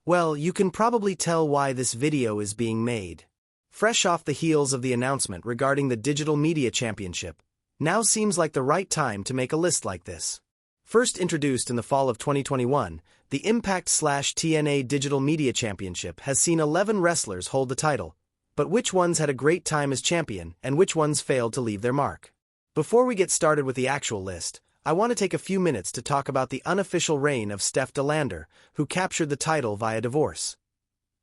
Well, you can probably tell why this video is being made. Fresh off the heels of the announcement regarding the Digital Media Championship, now seems like the right time to make a list like this. First introduced in the fall of 2021, the Impact/TNA Digital Media Championship has seen 11 wrestlers hold the title, but which ones had a great time as champion and which ones failed to leave their mark? Before we get started with the actual list, I want to take a few minutes to talk about the unofficial reign of Steph De Lander, who captured the title via divorce.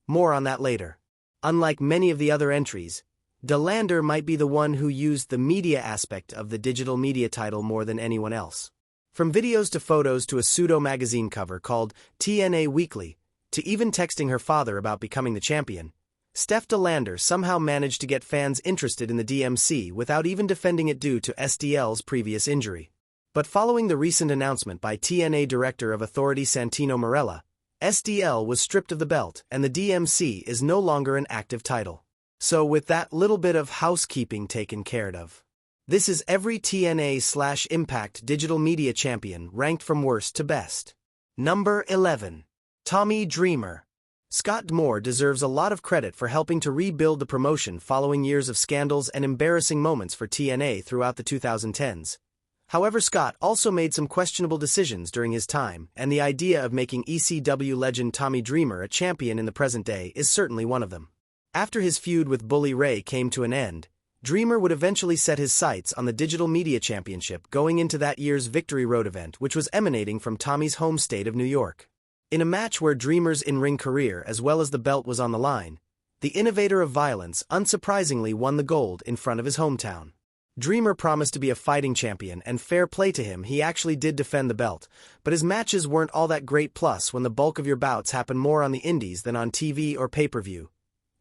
More on that later. Unlike many of the other entries, De Lander might be the one who used the media aspect of the digital media title more than anyone else. From videos to photos to a pseudo-magazine cover called TNA Weekly, to even texting her father about becoming the champion, Steph De Lander somehow managed to get fans interested in the DMC without even defending it due to SDL's previous injury. But following the recent announcement by TNA Director of Authority Santino Marella, SDL was stripped of the belt and the DMC is no longer an active title. So with that little bit of housekeeping taken care of, this is every TNA/Impact Digital Media Champion ranked from worst to best. Number 11. Tommy Dreamer. Scott D'Amore deserves a lot of credit for helping to rebuild the promotion following years of scandals and embarrassing moments for TNA throughout the 2010s. However, Scott also made some questionable decisions during his time, and the idea of making ECW legend Tommy Dreamer a champion in the present day is certainly one of them. After his feud with Bully Ray came to an end, Dreamer would eventually set his sights on the Digital Media Championship going into that year's Victory Road event, which was emanating from Tommy's home state of New York. In a match where Dreamer's in-ring career as well as the belt was on the line, the innovator of violence unsurprisingly won the gold in front of his hometown. Dreamer promised to be a fighting champion, and fair play to him, he actually did defend the belt, but his matches weren't all that great. Plus, when the bulk of your bouts happen more on the indies than on TV or pay-per-view.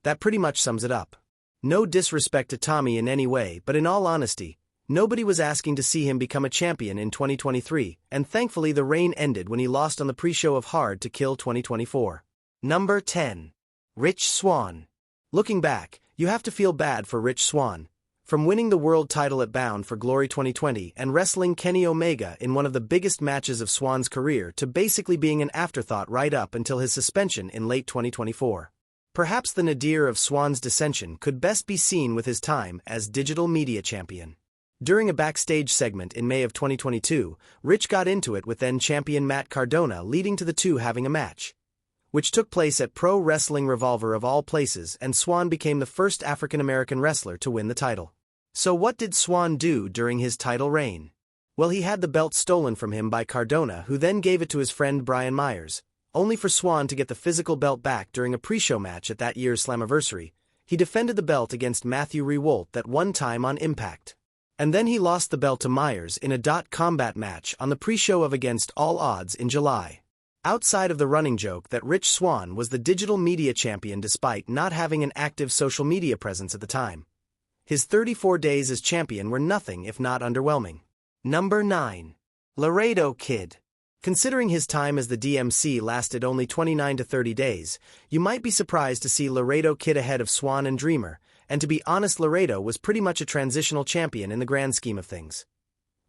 That pretty much sums it up. No disrespect to Tommy in any way, but in all honesty, nobody was asking to see him become a champion in 2023, and thankfully the reign ended when he lost on the pre-show of Hard to Kill 2024. Number 10. Rich Swann. Looking back, you have to feel bad for Rich Swann. From winning the world title at Bound for Glory 2020 and wrestling Kenny Omega in one of the biggest matches of Swann's career to basically being an afterthought right up until his suspension in late 2024. Perhaps the nadir of Swann's dissension could best be seen with his time as Digital Media Champion. During a backstage segment in May of 2022, Rich got into it with then-champion Matt Cardona, leading to the two having a match, which took place at Pro Wrestling Revolver of all places, and Swann became the first African-American wrestler to win the title. So what did Swann do during his title reign? Well, he had the belt stolen from him by Cardona, who then gave it to his friend Brian Myers, only for Swann to get the physical belt back during a pre-show match at that year's Slammiversary. He defended the belt against Matthew Rewolt that one time on Impact. And then he lost the belt to Myers in a combat match on the pre-show of Against All Odds in July. Outside of the running joke that Rich Swann was the Digital Media Champion despite not having an active social media presence at the time, his 34 days as champion were nothing if not underwhelming. Number 9. Laredo Kid. Considering his time as the DMC lasted only 29 to 30 days, you might be surprised to see Laredo Kid ahead of Swann and Dreamer, and to be honest, Laredo was pretty much a transitional champion in the grand scheme of things.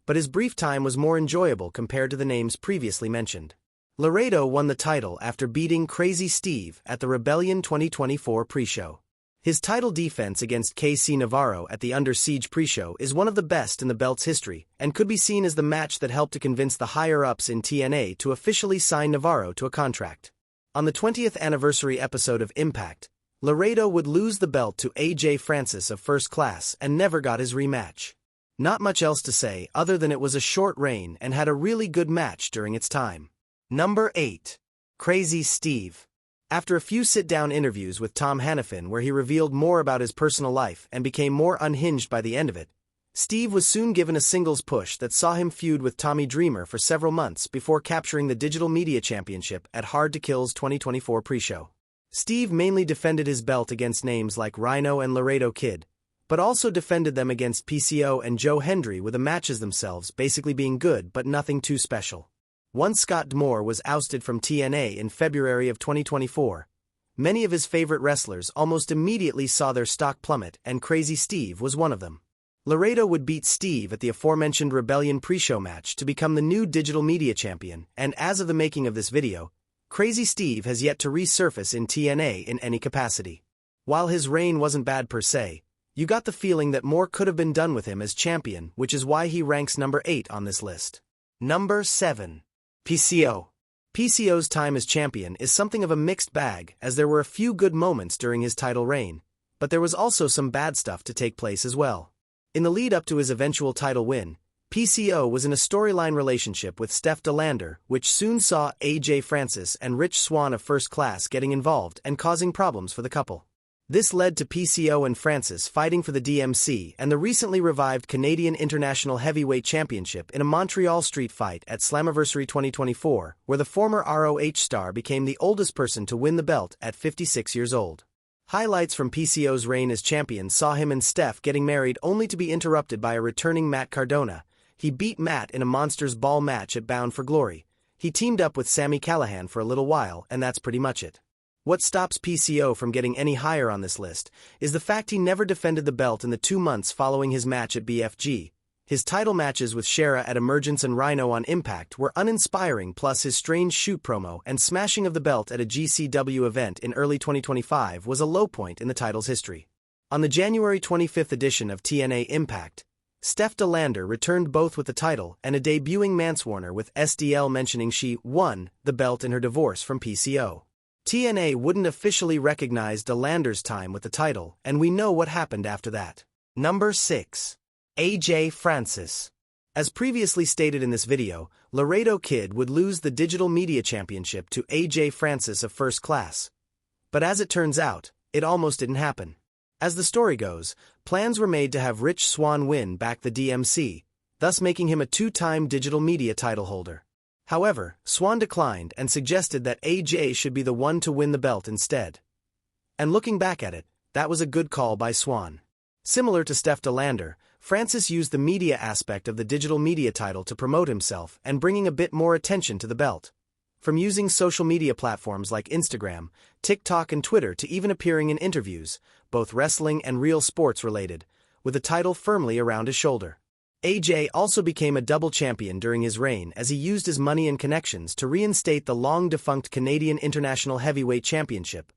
But his brief time was more enjoyable compared to the names previously mentioned. Laredo won the title after beating Crazy Steve at the Rebellion 2024 pre-show. His title defense against KC Navarro at the Under Siege pre-show is one of the best in the belt's history, and could be seen as the match that helped to convince the higher-ups in TNA to officially sign Navarro to a contract. On the 20th anniversary episode of Impact, Laredo would lose the belt to AJ Francis of First Class and never got his rematch. Not much else to say other than it was a short reign and had a really good match during its time. Number 8. Crazy Steve. After a few sit-down interviews with Tom Hannafin where he revealed more about his personal life and became more unhinged by the end of it, Steve was soon given a singles push that saw him feud with Tommy Dreamer for several months before capturing the Digital Media Championship at Hard to Kill's 2024 pre-show. Steve mainly defended his belt against names like Rhino and Laredo Kid, but also defended them against PCO and Joe Hendry, with the matches themselves basically being good but nothing too special. Once Scott D'Amore was ousted from TNA in February of 2024, many of his favorite wrestlers almost immediately saw their stock plummet, and Crazy Steve was one of them. Laredo would beat Steve at the aforementioned Rebellion pre-show match to become the new digital media champion, and as of the making of this video, Crazy Steve has yet to resurface in TNA in any capacity. While his reign wasn't bad per se, you got the feeling that more could have been done with him as champion, which is why he ranks number 8 on this list. Number 7. PCO. PCO's time as champion is something of a mixed bag, as there were a few good moments during his title reign, but there was also some bad stuff to take place as well. In the lead up to his eventual title win, PCO was in a storyline relationship with Steph DeLander, which soon saw AJ Francis and Rich Swann of First Class getting involved and causing problems for the couple. This led to PCO and Francis fighting for the DMC and the recently revived Canadian International Heavyweight Championship in a Montreal street fight at Slammiversary 2024, where the former ROH star became the oldest person to win the belt at 56 years old. Highlights from PCO's reign as champion saw him and Steph getting married only to be interrupted by a returning Matt Cardona. He beat Matt in a Monsters Ball match at Bound for Glory. He teamed up with Sami Callihan for a little while, and that's pretty much it. What stops PCO from getting any higher on this list is the fact he never defended the belt in the 2 months following his match at BFG. His title matches with Shera at Emergence and Rhino on Impact were uninspiring, plus his strange shoot promo and smashing of the belt at a GCW event in early 2025 was a low point in the title's history. On the January 25th edition of TNA Impact, Steph DeLander returned both with the title and a debuting Manswarner with SDL mentioning she won the belt in her divorce from PCO. TNA wouldn't officially recognize DeLander's time with the title, and we know what happened after that. Number 6. AJ Francis. As previously stated in this video, Laredo Kid would lose the Digital Media Championship to AJ Francis of First Class. But as it turns out, it almost didn't happen. As the story goes, plans were made to have Rich Swann win back the DMC, thus making him a 2-time digital media title holder. However, Swann declined and suggested that AJ should be the one to win the belt instead. And looking back at it, that was a good call by Swann. Similar to Steph DeLander, Francis used the media aspect of the digital media title to promote himself and bringing a bit more attention to the belt. From using social media platforms like Instagram, TikTok and Twitter to even appearing in interviews, both wrestling and real sports related, with the title firmly around his shoulder. AJ also became a double champion during his reign as he used his money and connections to reinstate the long-defunct Canadian International Heavyweight Championship,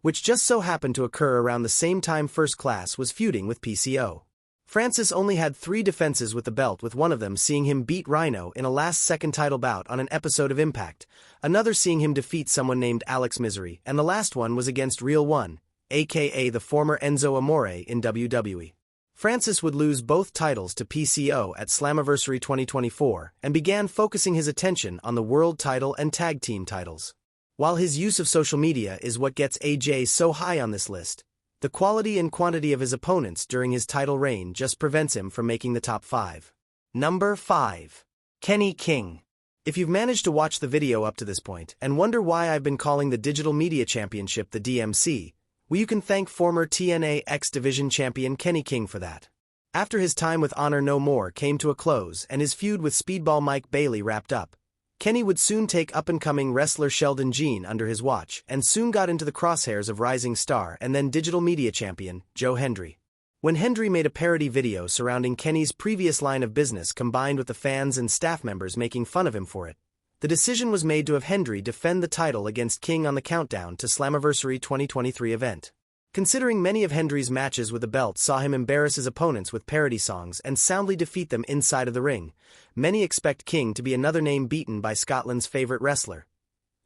which just so happened to occur around the same time First Class was feuding with PCO. Francis only had 3 defenses with the belt, with one of them seeing him beat Rhino in a last-second title bout on an episode of Impact, another seeing him defeat someone named Alex Misery, and the last one was against Real One, aka the former Enzo Amore in WWE. Francis would lose both titles to PCO at Slammiversary 2024 and began focusing his attention on the world title and tag team titles. While his use of social media is what gets AJ so high on this list, the quality and quantity of his opponents during his title reign just prevents him from making the top 5. Number 5. Kenny King. If you've managed to watch the video up to this point and wonder why I've been calling the Digital Media Championship the DMC, well, you can thank former TNA X Division champion Kenny King for that. After his time with Honor No More came to a close and his feud with Speedball Mike Bailey wrapped up, Kenny would soon take up-and-coming wrestler Sheldon Jean under his watch and soon got into the crosshairs of rising star and then digital media champion Joe Hendry. When Hendry made a parody video surrounding Kenny's previous line of business combined with the fans and staff members making fun of him for it, the decision was made to have Hendry defend the title against King on the Countdown to Slammiversary 2023 event. Considering many of Hendry's matches with the belt saw him embarrass his opponents with parody songs and soundly defeat them inside of the ring, many expect King to be another name beaten by Scotland's favorite wrestler.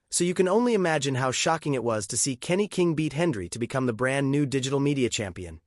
So you can only imagine how shocking it was to see Kenny King beat Hendry to become the brand new digital media champion,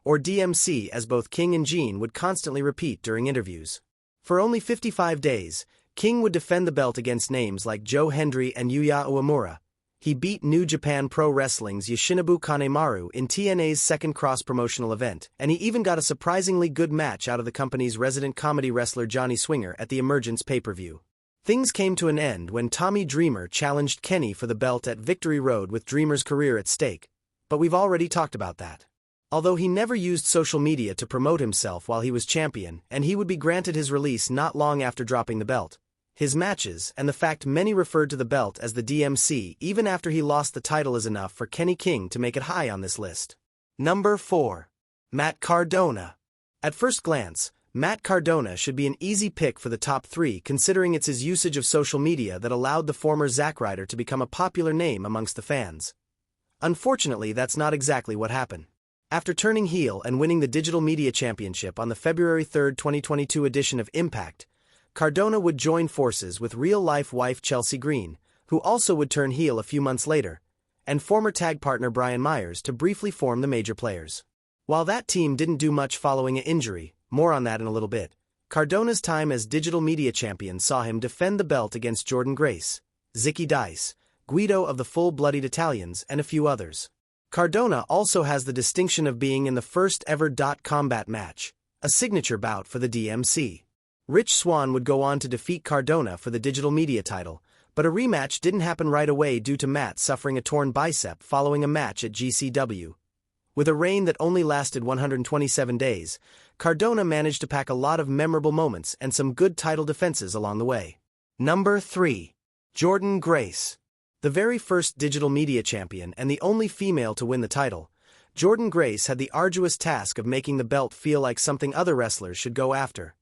or DMC as both King and Jean would constantly repeat during interviews. For only 55 days, King would defend the belt against names like Joe Hendry and Yuya Uemura. He beat New Japan Pro Wrestling's Yoshinobu Kanemaru in TNA's second cross-promotional event, and he even got a surprisingly good match out of the company's resident comedy wrestler Johnny Swinger at the Emergence pay-per-view. Things came to an end when Tommy Dreamer challenged Kenny for the belt at Victory Road with Dreamer's career at stake, but we've already talked about that. Although he never used social media to promote himself while he was champion, and he would be granted his release not long after dropping the belt, his matches and the fact many referred to the belt as the DMC even after he lost the title is enough for Kenny King to make it high on this list. Number 4. Matt Cardona. At first glance, Matt Cardona should be an easy pick for the top 3 considering it's his usage of social media that allowed the former Zack Ryder to become a popular name amongst the fans. Unfortunately, that's not exactly what happened. After turning heel and winning the Digital Media Championship on the February 3, 2022 edition of Impact, Cardona would join forces with real-life wife Chelsea Green, who also would turn heel a few months later, and former tag partner Brian Myers to briefly form the Major Players. While that team didn't do much following an injury, more on that in a little bit, Cardona's time as Digital Media Champion saw him defend the belt against Jordynne Grace, Zicky Dice, Guido of the Full-Blooded Italians, and a few others. Cardona also has the distinction of being in the first ever combat match, a signature bout for the DMC. Rich Swann would go on to defeat Cardona for the Digital Media title, but a rematch didn't happen right away due to Matt suffering a torn bicep following a match at GCW. With a reign that only lasted 127 days, Cardona managed to pack a lot of memorable moments and some good title defenses along the way. Number 3. Jordynne Grace. The very first Digital Media Champion and the only female to win the title, Jordynne Grace had the arduous task of making the belt feel like something other wrestlers should go after.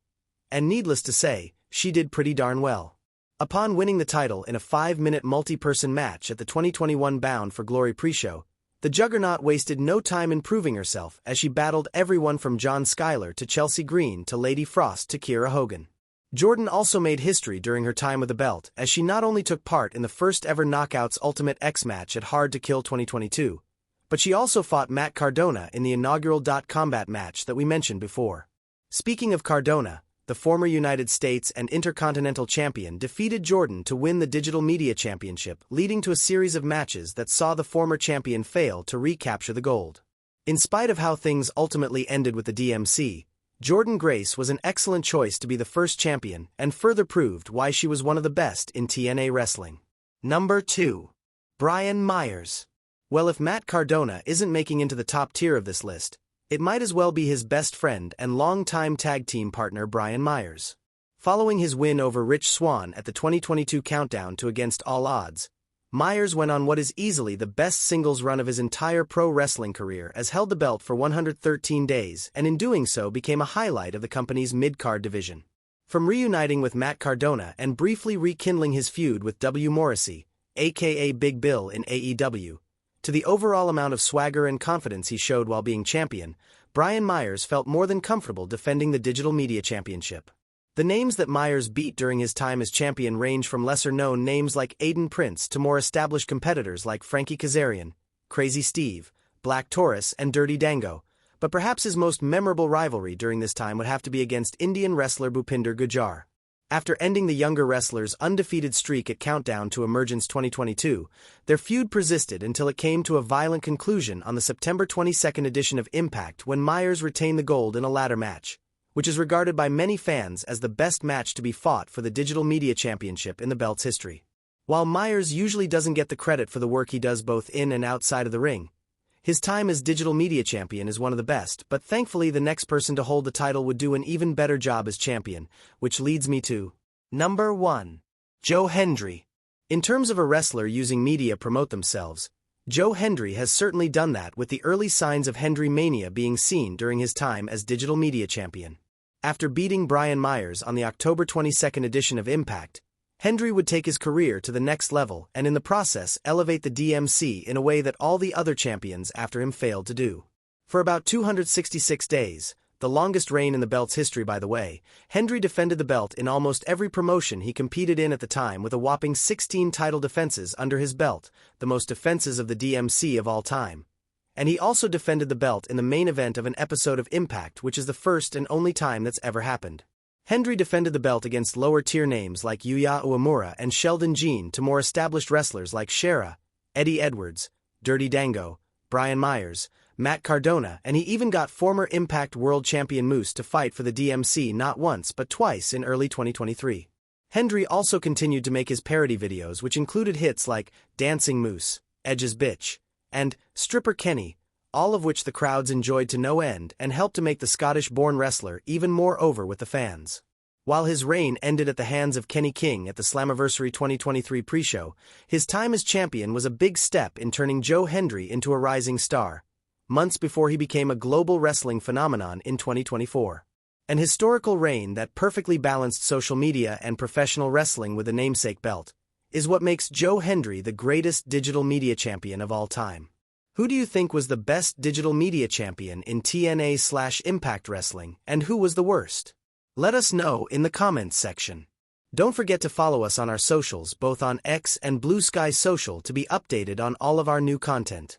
And needless to say, she did pretty darn well. Upon winning the title in a 5-minute multi-person match at the 2021 Bound for Glory pre-show, the Juggernaut wasted no time in proving herself as she battled everyone from John Schuyler to Chelsea Green to Lady Frost to Kiera Hogan. Jordynne also made history during her time with the belt as she not only took part in the first ever Knockouts Ultimate X match at Hard to Kill 2022, but she also fought Matt Cardona in the inaugural combat match that we mentioned before. Speaking of Cardona, the former United States and Intercontinental Champion defeated Jordynne to win the Digital Media Championship, leading to a series of matches that saw the former champion fail to recapture the gold. In spite of how things ultimately ended with the DMC, Jordynne Grace was an excellent choice to be the first champion and further proved why she was one of the best in TNA wrestling. Number 2. Brian Myers. Well, if Matt Cardona isn't making into the top tier of this list, it might as well be his best friend and longtime tag team partner Brian Myers. Following his win over Rich Swann at the 2022 Countdown to Against All Odds, Myers went on what is easily the best singles run of his entire pro wrestling career as held the belt for 113 days and in doing so became a highlight of the company's mid-card division. From reuniting with Matt Cardona and briefly rekindling his feud with W. Morrissey, aka Big Bill in AEW, to the overall amount of swagger and confidence he showed while being champion, Brian Myers felt more than comfortable defending the Digital Media Championship. The names that Myers beat during his time as champion range from lesser-known names like Aiden Prince to more established competitors like Frankie Kazarian, Crazy Steve, Black Taurus, and Dirty Dango, but perhaps his most memorable rivalry during this time would have to be against Indian wrestler Bhupinder Gujjar. After ending the younger wrestler's undefeated streak at Countdown to Emergence 2022, their feud persisted until it came to a violent conclusion on the September 22nd edition of Impact when Myers retained the gold in a ladder match, which is regarded by many fans as the best match to be fought for the Digital Media Championship in the belt's history. While Myers usually doesn't get the credit for the work he does both in and outside of the ring, his time as Digital Media Champion is one of the best, but thankfully the next person to hold the title would do an even better job as champion, which leads me to Number 1. Joe Hendry. In terms of a wrestler using media to promote themselves, Joe Hendry has certainly done that, with the early signs of Hendry Mania being seen during his time as Digital Media Champion. After beating Brian Myers on the October 22nd edition of Impact, Hendry would take his career to the next level and in the process elevate the DMC in a way that all the other champions after him failed to do. For about 266 days, the longest reign in the belt's history by the way, Hendry defended the belt in almost every promotion he competed in at the time with a whopping 16 title defenses under his belt, the most defenses of the DMC of all time. And he also defended the belt in the main event of an episode of Impact, which is the first and only time that's ever happened. Hendry defended the belt against lower-tier names like Yuya Uemura and Sheldon Jean to more established wrestlers like Shera, Eddie Edwards, Dirty Dango, Brian Myers, Matt Cardona, and he even got former Impact World Champion Moose to fight for the DMC not once but twice in early 2023. Hendry also continued to make his parody videos, which included hits like Dancing Moose, Edge's Bitch, and Stripper Kenny, all of which the crowds enjoyed to no end and helped to make the Scottish-born wrestler even more over with the fans. While his reign ended at the hands of Kenny King at the Slammiversary 2023 pre-show, his time as champion was a big step in turning Joe Hendry into a rising star, months before he became a global wrestling phenomenon in 2024. An historical reign that perfectly balanced social media and professional wrestling with a namesake belt is what makes Joe Hendry the greatest digital media champion of all time. Who do you think was the best digital media champion in TNA/Impact Wrestling, and who was the worst? Let us know in the comments section. Don't forget to follow us on our socials, both on X and Bluesky Social, to be updated on all of our new content.